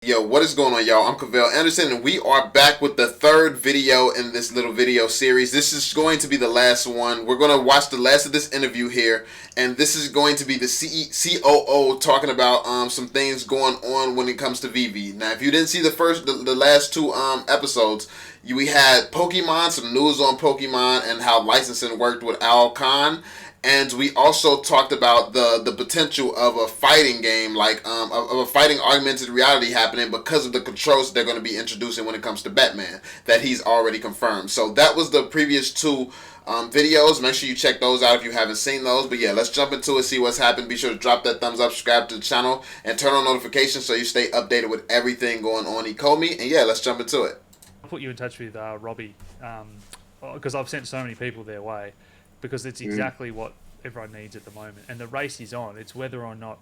Yo, what is going on, y'all? I'm Cavell Anderson, and we are back with the third video in this little video series. This is going to be the last one. We're going to watch the last of this interview here, and this is going to be the COO talking about some things going on when it comes to Veve. Now, if you didn't see the last two episodes, we had Pokemon, some news on Pokemon and how licensing worked with Al Khan. And we also talked about the potential of a fighting game, like of a fighting augmented reality happening because of the controls they're going to be introducing when it comes to Batman that he's already confirmed. So that was the previous two videos. Make sure you check those out if you haven't seen those. But yeah, let's jump into it, see what's happened. Be sure to drop that thumbs up, subscribe to the channel, and turn on notifications so you stay updated with everything going on Ecomi. And yeah, let's jump into it. I'll put you in touch with Robbie, because I've sent so many people their way, because it's exactly what everyone needs at the moment, and the race is on. It's whether or not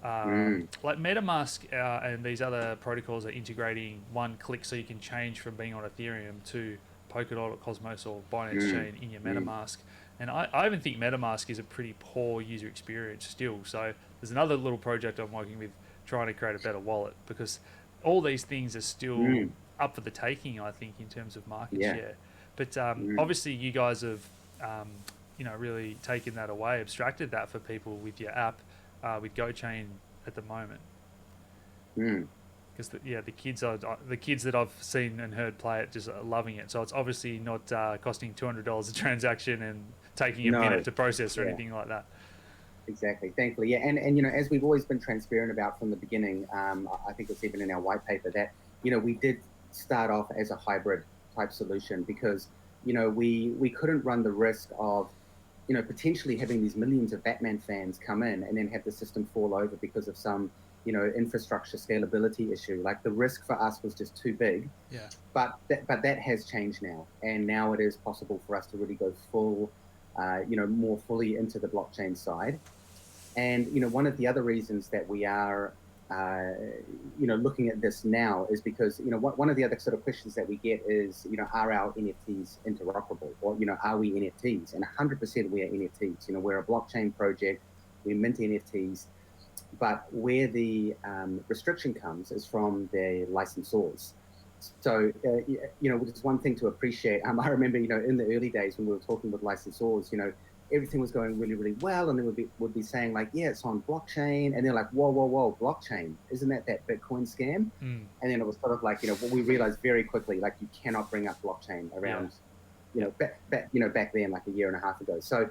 like Metamask and these other protocols are integrating one click, so you can change from being on Ethereum to Polkadot or Cosmos or Binance Chain in your Metamask. And I even think Metamask is a pretty poor user experience still. So there's another little project I'm working with trying to create a better wallet, because all these things are still up for the taking, I think, in terms of market share. But obviously you guys have really taken that away, abstracted that for people with your app, with GoChain at the moment. Because the kids that I've seen and heard play it just are loving it. So it's obviously not costing $200 a transaction and taking a minute to process or anything like that. Exactly, thankfully, yeah. And as we've always been transparent about from the beginning, I think it's even in our white paper that we did start off as a hybrid type solution, because we couldn't run the risk of potentially having these millions of Batman fans come in and then have the system fall over because of some infrastructure scalability issue. Like, the risk for us was just too big. Yeah. But that has changed now, and now it is possible for us to really go full, more fully into the blockchain side. And one of the other reasons that we are looking at this now is because one of the other sort of questions that we get is are our NFTs interoperable, or are we NFTs? And 100% we are NFTs. We're a blockchain project, we mint NFTs, but where the restriction comes is from the licensors. So which is one thing to appreciate. I remember in the early days when we were talking with licensors, everything was going really, really well, and they would be saying, like, yeah, it's on blockchain, and they're like, whoa, blockchain, isn't that Bitcoin scam? And then it was sort of like, what we realized very quickly, like, you cannot bring up blockchain around, back then, like a year and a half ago. So,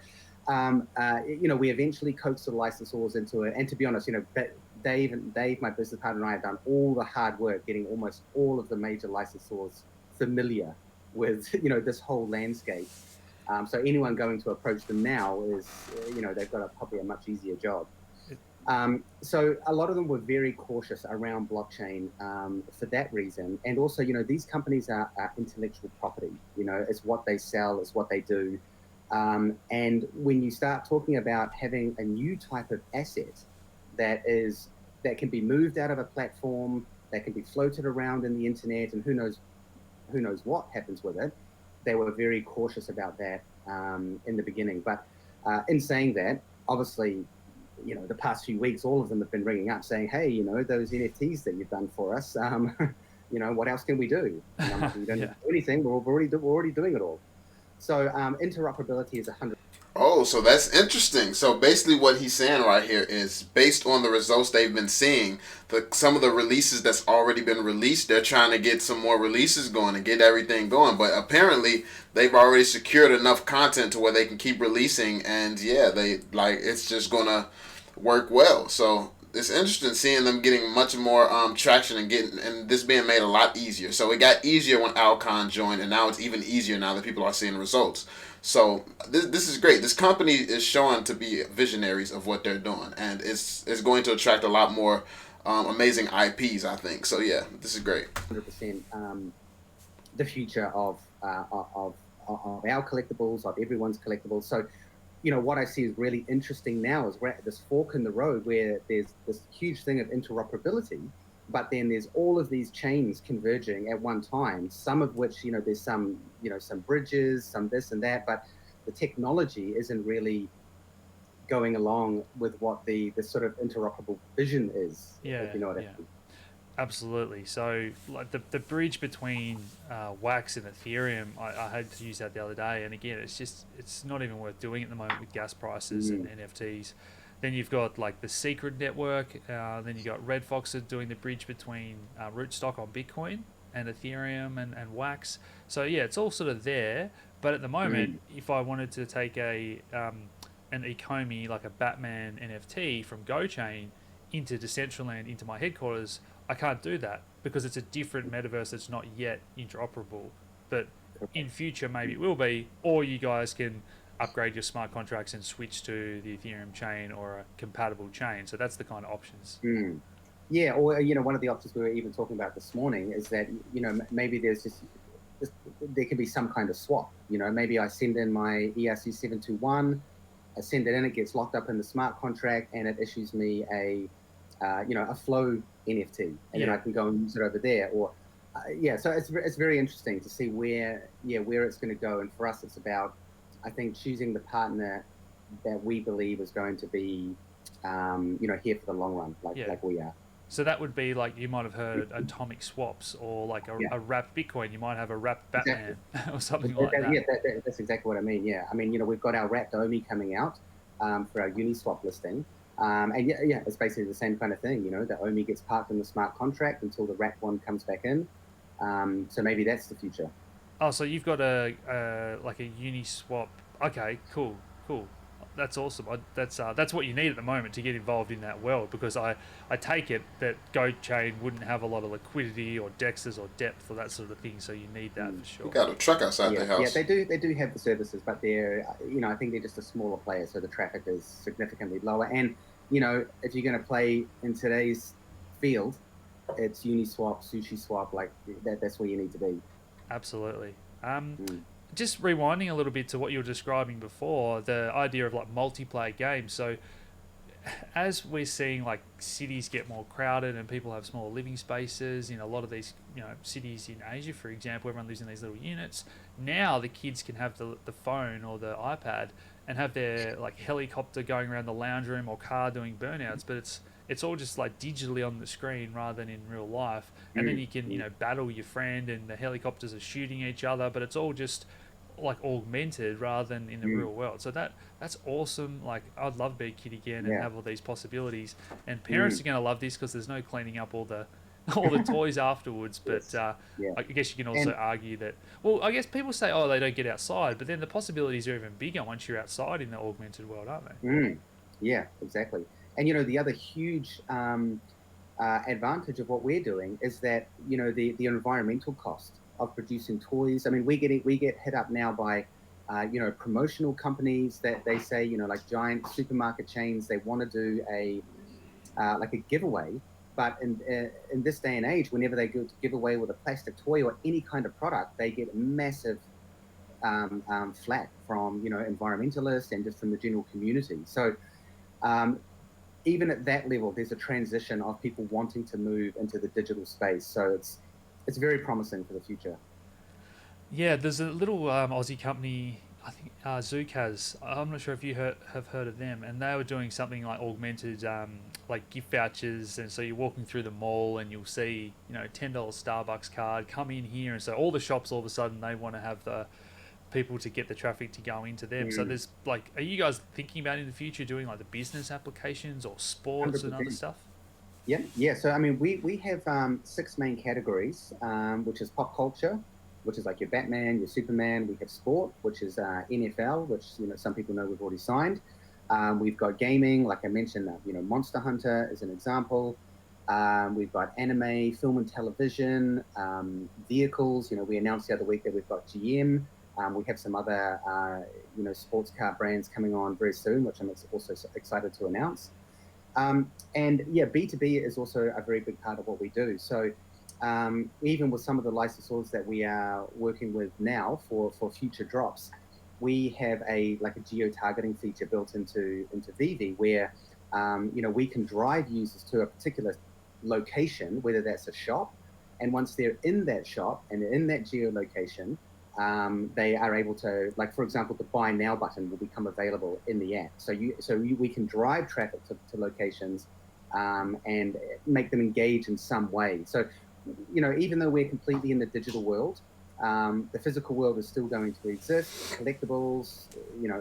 we eventually coaxed the licensors into it, and to be honest, Dave, my business partner, and I have done all the hard work getting almost all of the major licensors familiar with, this whole landscape. So anyone going to approach them now is, they've got probably a much easier job. So a lot of them were very cautious around blockchain for that reason. And also, these companies are intellectual property. It's what they sell, it's what they do. And when you start talking about having a new type of asset that can be moved out of a platform, that can be floated around in the internet, and who knows what happens with it, they were very cautious about that in the beginning. But in saying that, obviously, the past few weeks, all of them have been ringing up saying, hey, those NFTs that you've done for us, what else can we do? And I'm like, we don't need to do anything. We're already doing it all. So interoperability is 100%. Oh, so that's interesting. So basically what he's saying right here is, based on the results they've been seeing, some of the releases that's already been released, they're trying to get some more releases going and get everything going. But apparently they've already secured enough content to where they can keep releasing, and yeah, it's just going to work well. So it's interesting seeing them getting much more traction and this being made a lot easier. So it got easier when Al Khan joined, and now it's even easier now that people are seeing results. So this is great. This company is showing to be visionaries of what they're doing, and it's going to attract a lot more amazing IPs, I think. So yeah, this is great. 100% the future of our collectibles, of everyone's collectibles. So what I see is really interesting now is we're at this fork in the road where there's this huge thing of interoperability, but then there's all of these chains converging at one time, some of which, there's some bridges, some this and that, but the technology isn't really going along with what the sort of interoperable vision is. Yeah, if you know what I yeah. mean. Absolutely. So, like the bridge between Wax and Ethereum, I had to use that the other day, and again, it's not even worth doing at the moment with gas prices and NFTs. Then you've got like the secret network. Then you got Red Fox doing the bridge between Rootstock on Bitcoin and Ethereum and Wax. So yeah, it's all sort of there. But at the moment, if I wanted to take an Ecomi, like a Batman NFT from GoChain into Decentraland, into my headquarters, I can't do that because it's a different metaverse that's not yet interoperable. But in future, maybe it will be, or you guys can upgrade your smart contracts and switch to the Ethereum chain or a compatible chain. So that's the kind of options. Yeah, or one of the options we were even talking about this morning is that maybe there's just there could be some kind of swap. Maybe I send in my ERC721, I send it in, it gets locked up in the smart contract, and it issues me a flow NFT, and then I can go and use it over there. Or so it's very interesting to see where it's going to go. And for us, it's about, I think, choosing the partner that we believe is going to be here for the long run, like we are. So that would be like, you might have heard atomic swaps, or like a wrapped Bitcoin. You might have a wrapped Batman or something like that. Yeah, that's exactly what I mean. Yeah, I mean, we've got our wrapped Omi coming out for our Uniswap listing. And it's basically the same kind of thing. The Omi gets parked in the smart contract until the wrapped one comes back in. So maybe that's the future. Oh, so you've got a Uniswap. Okay, cool. That's awesome. That's what you need at the moment to get involved in that world, because I take it that GoChain wouldn't have a lot of liquidity or dexes or depth or that sort of thing, so you need that for sure. We got a truck outside the house. Yeah, they do have the services, but they're I think they're just a smaller player, so the traffic is significantly lower. And if you're going to play in today's field, it's Uniswap, SushiSwap, like that's where you need to be. Absolutely. Just rewinding a little bit to what you were describing before, the idea of like multiplayer games. So as we're seeing like cities get more crowded and people have smaller living spaces in a lot of these cities in Asia, for example, everyone lives in these little units. Now the kids can have the phone or the iPad and have their like helicopter going around the lounge room or car doing burnouts, but it's all just like digitally on the screen rather than in real life. And then you can battle your friend, and the helicopters are shooting each other, but it's all just like augmented rather than in the real world. So that's awesome. Like, I'd love to be a kid again and have all these possibilities. And parents are going to love this because there's no cleaning up all the toys afterwards. But I guess you can also argue that, well, I guess people say, oh, they don't get outside, but then the possibilities are even bigger once you're outside in the augmented world, aren't they? Yeah, exactly. And the other huge advantage of what we're doing is that the environmental cost of producing toys. I mean, we get hit up now by promotional companies that they say, like giant supermarket chains, they want to do a giveaway. But in this day and age, whenever they go to give away with a plastic toy or any kind of product, they get massive flack from environmentalists and just from the general community. So even at that level, there's a transition of people wanting to move into the digital space. So it's very promising for the future. Yeah, there's a little Aussie company, I think Zookaz. I'm not sure if you have heard of them, and they were doing something like augmented, like gift vouchers. And so you're walking through the mall and you'll see, $10 Starbucks card, come in here, and so all the shops all of a sudden they want to have the people to get the traffic to go into them. So there's like, are you guys thinking about in the future doing like the business applications or sports 100%. And other stuff? Yeah. So I mean, we have 6 main categories, which is pop culture, which is like your Batman, your Superman. We have sport, which is NFL, which some people know we've already signed. We've got gaming, like I mentioned, Monster Hunter is an example. We've got anime, film and television, vehicles. We announced the other week that we've got GM. We have some other sports car brands coming on very soon, which I'm also excited to announce. And B2B is also a very big part of what we do. So even with some of the licensors that we are working with now for future drops, we have a geo-targeting feature built into Veve where we can drive users to a particular location, whether that's a shop, and once they're in that shop and in that geolocation, they are able to, like, for example, the buy now button will become available in the app. So we can drive traffic to locations and make them engage in some way. So, even though we're completely in the digital world, the physical world is still going to exist, collectibles,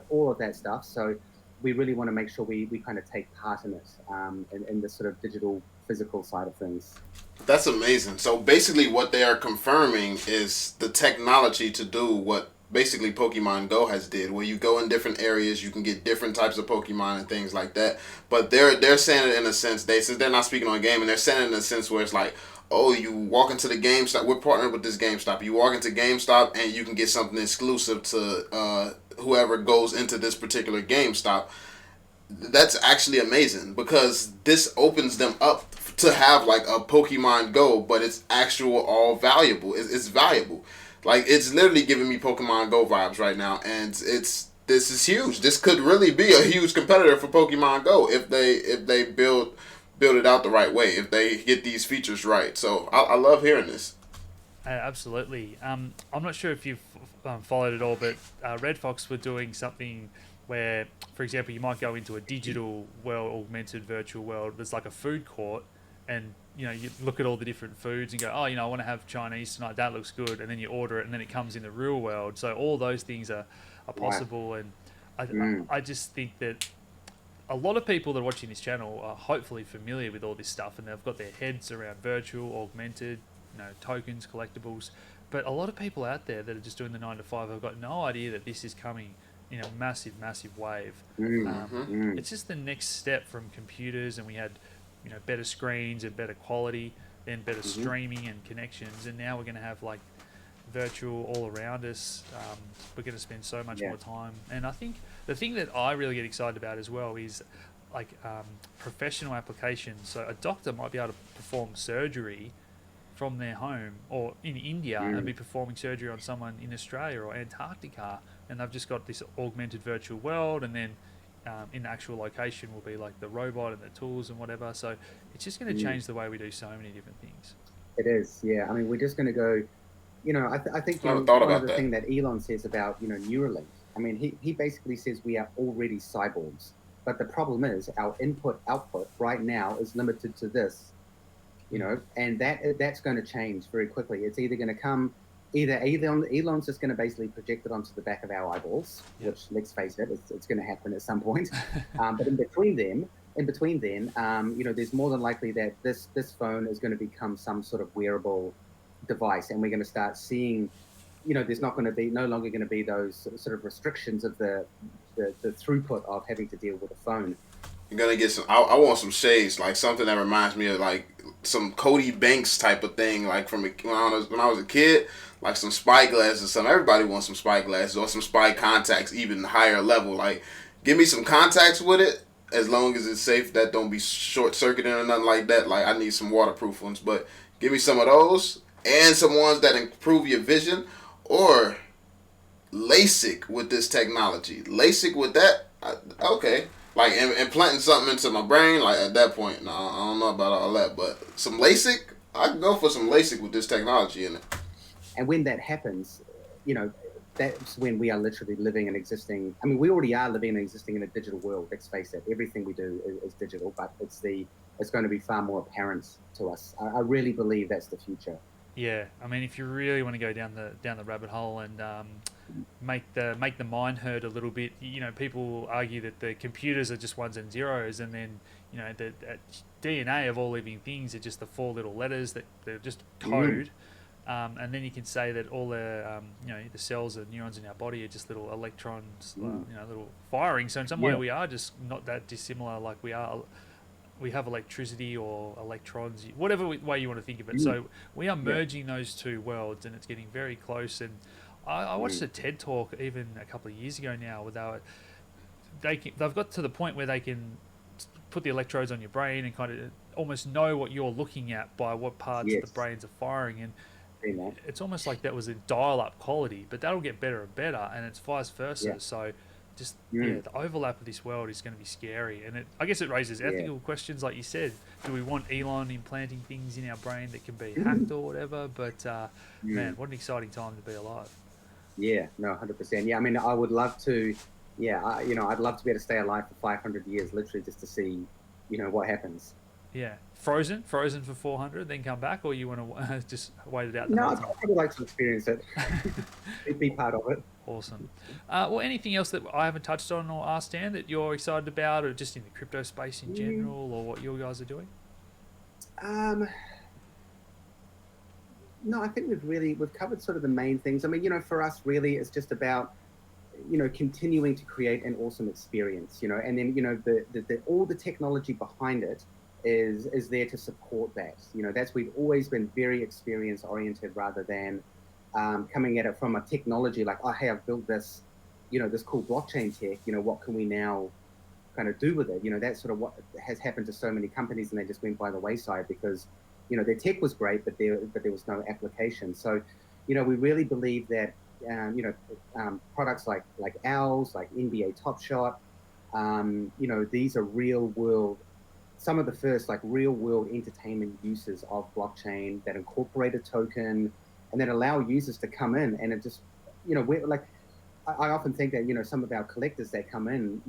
all of that stuff. So we really want to make sure we kind of take part in it, in the sort of digital physical side of things. That's amazing. So basically what they are confirming is the technology to do what basically Pokemon Go has did, where you go in different areas, you can get different types of Pokemon and things like that. But they're saying it in a sense, since they're not speaking on game, and they're saying it in a sense where it's like, oh, you walk into the GameStop, we're partnered with this GameStop. You walk into GameStop and you can get something exclusive to whoever goes into this particular GameStop. That's actually amazing, because this opens them up to have like a Pokemon Go, but it's actual all valuable. It's valuable. Like, it's literally giving me Pokemon Go vibes right now, and this is huge. This could really be a huge competitor for Pokemon Go if they build it out the right way, if they get these features right. So I love hearing this. Absolutely. I'm not sure if you've followed it all, but Red Fox were doing something where, for example, you might go into a digital world, augmented virtual world. There's like a food court, and you look at all the different foods and go, oh, I want to have Chinese tonight. That looks good, and then you order it, and then it comes in the real world. So all those things are possible, and I just think that a lot of people that are watching this channel are hopefully familiar with all this stuff, and they've got their heads around virtual, augmented, tokens, collectibles. But a lot of people out there that are just doing the 9 to 5 have got no idea that this is coming in a massive wave. It's just the next step from computers, and we had better screens and better quality, then better streaming and connections, and now we're going to have like virtual all around us. We're going to spend so much more time, and I think the thing that I really get excited about as well is like professional applications. So a doctor might be able to perform surgery from their home or in India and be performing surgery on someone in Australia or Antarctica, and they've just got this augmented virtual world, and then in the actual location will be like the robot and the tools and whatever. So it's just going to change the way we do so many different things. It is, yeah. I mean, we're just going to go, I think I thought one about of the thing that Elon says about, Neuralink, I mean, he basically says we are already cyborgs. But the problem is our input-output right now is limited to this, and that's going to change very quickly. It's either going to come, Elon's just going to basically project it onto the back of our eyeballs, which, let's face it, it's going to happen at some point. But in between then, there's more than likely that this phone is going to become some sort of wearable device, and we're going to start seeing, there's no longer going to be those sort of restrictions of the throughput of having to deal with a phone. You're gonna get some. I want some shades, like something that reminds me of like some Cody Banks type of thing, like from when I was a kid, like some spy glasses or something. Everybody wants some spy glasses or some spy contacts, even higher level. Like, give me some contacts with it, as long as it's safe, that don't be short circuiting or nothing like that. Like, I need some waterproof ones, but give me some of those and some ones that improve your vision, or LASIK with this technology. LASIK with that, okay. Like, implanting something into my brain, like, at that point, no, I don't know about all that, but some LASIK, I can go for some LASIK with this technology in it. And when that happens, that's when we are literally living and existing. I mean, we already are living and existing in a digital world, let's face it. Everything we do is digital, but it's going to be far more apparent to us. I really believe that's the future. Yeah, I mean, if you really want to go down the rabbit hole and make the mind hurt a little bit, people argue that the computers are just ones and zeros, and then the DNA of all living things are just the 4 little letters that they're just code, and then you can say that all the the cells and neurons in our body are just little electrons, little firing. So in some way, we are just not that dissimilar. Like we have electricity or electrons, whatever way you want to think of it. So we are merging those two worlds, and it's getting very close. And I watched a TED talk even a couple of years ago now, where they've got to the point where they can put the electrodes on your brain and kind of almost know what you're looking at by what parts of the brains are firing. And it's almost like that was a dial-up quality, but that'll get better and better, and it's vice versa. So just the overlap of this world is going to be scary, and I guess it raises ethical questions, like you said. Do we want Elon implanting things in our brain that can be hacked or whatever? But man, what an exciting time to be alive. Yeah, no, 100%. Yeah, I mean, I would love to. Yeah, I'd love to be able to stay alive for 500 years, literally, just to see, what happens. Yeah. Frozen for 400, then come back, or you want to just wait it out the No, whole I'd time? probably like to experience it, be part of it. Awesome. Well, anything else that I haven't touched on or asked, Dan, that you're excited about, or just in the crypto space in general, or what you guys are doing? Um, no, I think we've covered sort of the main things. I mean, for us, really, it's just about continuing to create an awesome experience, and then the all the technology behind it is there to support that. That's we've always been very experience oriented rather than coming at it from a technology like, oh, hey, I've built this, this cool blockchain tech. What can we now kind of do with it? That's sort of what has happened to so many companies, and they just went by the wayside because their tech was great, but there was no application. So, we really believe that products like Owls, like NBA Top Shot, these are real world, some of the first like real world entertainment uses of blockchain that incorporate a token and then allow users to come in and it just, we're like, I often think that, some of our collectors that come in,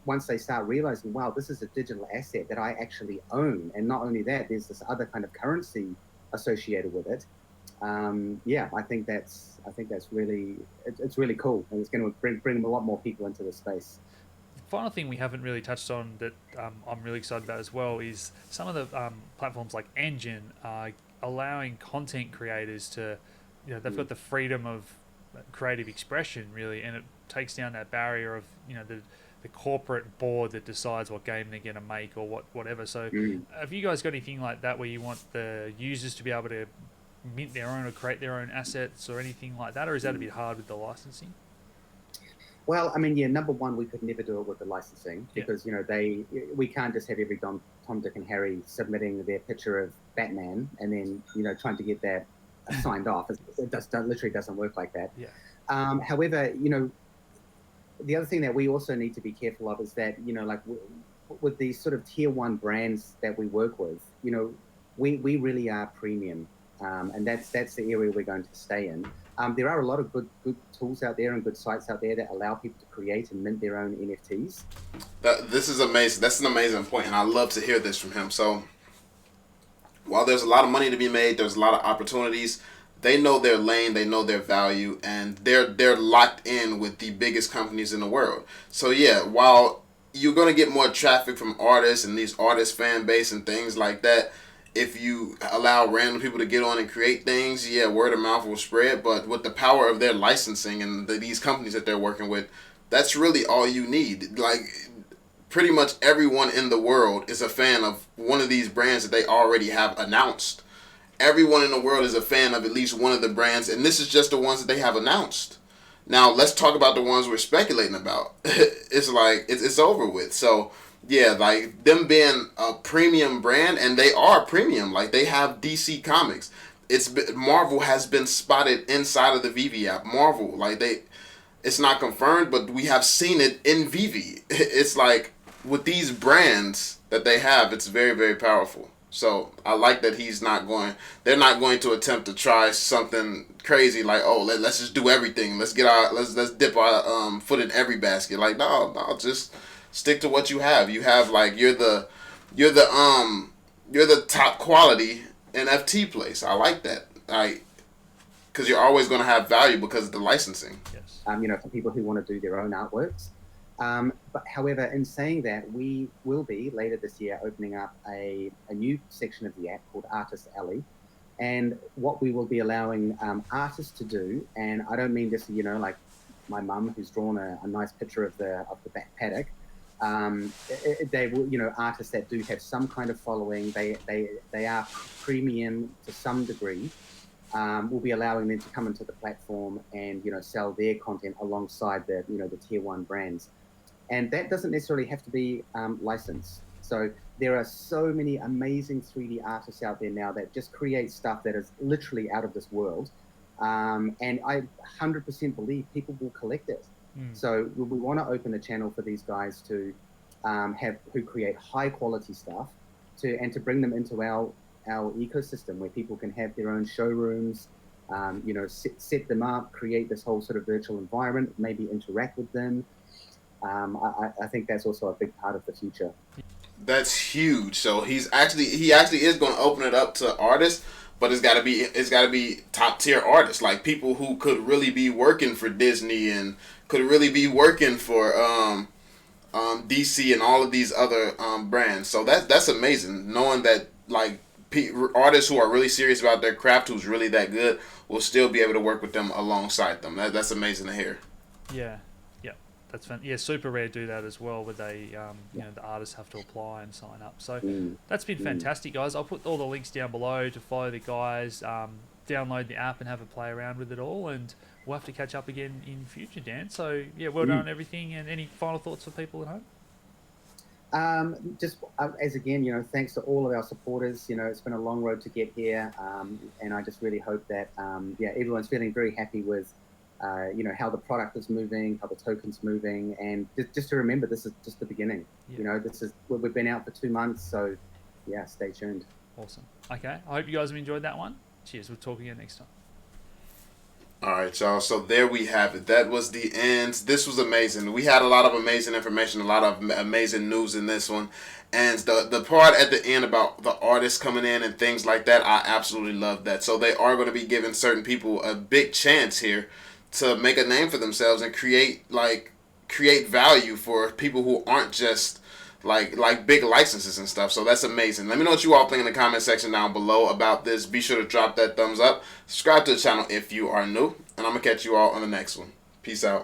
once they start realizing, wow, this is a digital asset that I actually own. And not only that, there's this other kind of currency associated with it. I think that's really, it's really cool. And it's going to bring a lot more people into the space. Final thing we haven't really touched on that I'm really excited about as well is some of the platforms like Engine are allowing content creators to, they've got the freedom of creative expression really, and it takes down that barrier of the corporate board that decides what game they're going to make or whatever. So have you guys got anything like that where you want the users to be able to mint their own or create their own assets or anything like that, or is that a bit hard with the licensing? Well, I mean, yeah, number one, we could never do it with the licensing because, we can't just have every Tom, Dick and Harry submitting their picture of Batman and then, trying to get that signed off. It literally doesn't work like that. Yeah. However, the other thing that we also need to be careful of is that, like with these sort of tier one brands that we work with, we really are premium. And that's the area we're going to stay in. There are a lot of good tools out there and good sites out there that allow people to create and mint their own NFTs. This is amazing. That's an amazing point, and I love to hear this from him. So, while there's a lot of money to be made, there's a lot of opportunities. They know their lane, they know their value, and they're locked in with the biggest companies in the world. So yeah, while you're gonna get more traffic from artists and these artist fan base and things like that, if you allow random people to get on and create things, yeah, word of mouth will spread. But with the power of their licensing and these companies that they're working with, that's really all you need. Like, pretty much everyone in the world is a fan of one of these brands that they already have announced. Everyone in the world is a fan of at least one of the brands, and this is just the ones that they have announced. Now, let's talk about the ones we're speculating about. It's like, it's over with. So, yeah, like them being a premium brand, and they are premium. Like they have DC Comics. Marvel has been spotted inside of the Veve app. Marvel, like it's not confirmed, but we have seen it in Veve. It's like with these brands that they have, it's very, very powerful. So I like that they're not going to attempt to try something crazy like, oh, let's just do everything. Let's dip our foot in every basket. Like no, just stick to what you have. You have like you're the top quality NFT place. I like that. Because you're always going to have value because of the licensing. Yes. For people who want to do their own artworks. But however, in saying that, we will be later this year opening up a new section of the app called Artist Alley. And what we will be allowing artists to do, and I don't mean just, like my mum who's drawn a nice picture of the back paddock. They will, artists that do have some kind of following, they are premium to some degree. We'll be allowing them to come into the platform and sell their content alongside the the tier one brands, and that doesn't necessarily have to be licensed. So there are so many amazing 3D artists out there now that just create stuff that is literally out of this world, and I 100% believe people will collect it. So we want to open a channel for these guys to who create high quality stuff to bring them into our ecosystem where people can have their own showrooms, set them up, create this whole sort of virtual environment, maybe interact with them. I think that's also a big part of the future. That's huge. So he actually is going to open it up to artists, but it's got to be top tier artists, like people who could really be working for Disney and could really be working for DC and all of these other brands. So that's amazing. Knowing that like artists who are really serious about their craft, who's really that good, will still be able to work with them alongside them. That's amazing to hear. Yeah, yeah, that's fun. Yeah, Super Rare do that as well, where they, you know, the artists have to apply and sign up. So that's been fantastic, guys. I'll put all the links down below to follow the guys, download the app and have a play around with it all, and we'll have to catch up again in future, Dan. So yeah, well done on everything. And any final thoughts for people at home? Just as again, you know, thanks to all of our supporters. You know, it's been a long road to get here, and I just really hope that yeah, everyone's feeling very happy with you know, how the product is moving, how the token's moving, and just to remember, this is just the beginning. Yeah. You know, we've been out for 2 months, so yeah, stay tuned. Awesome. Okay, I hope you guys have enjoyed that one. Cheers. We'll talk again next time. All right, y'all. So there we have it. That was the end. This was amazing. We had a lot of amazing information, a lot of amazing news in this one. And the part at the end about the artists coming in and things like that, I absolutely love that. So they are going to be giving certain people a big chance here to make a name for themselves and create value for people who aren't just like big licenses and stuff. So that's amazing. Let me know what you all think in the comment section down below about this. Be sure to drop that thumbs up. Subscribe to the channel if you are new. And I'm going to catch you all on the next one. Peace out.